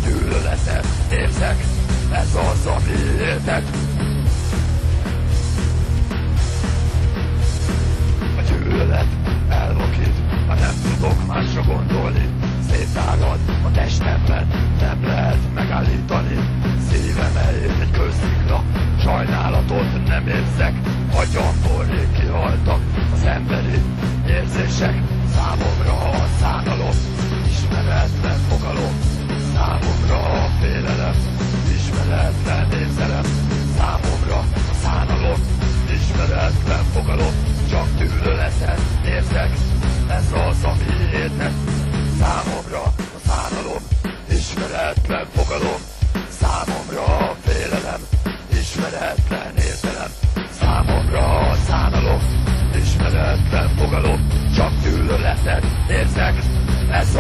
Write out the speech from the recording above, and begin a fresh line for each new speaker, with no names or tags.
gyűlöletet érzek, ez az, ami értek. A gyűlölet elvakít, ha nem tudok másra gondolni. Szétárad a testemben, nem lehet megállítani. Szívem elért egy kőszikla, sajnálatot nem érzek. Agyamból rég kihaltak az emberi érzések. Számomra a szánalom, ismeretlen fogalom. Számomra a félelem, ismeretlen érzelem. Számomra a szánalom, ismeretlen fogalom. Csak gyűlöletet érzek, ez az, ami értek. Számomra a szánalom, ismeretlen fogalom. Számomra a félelem, ismeretlen érzelem. Számomra a szánalom, ismeretlen fogalom. Csak gyűlöletet érzek, ez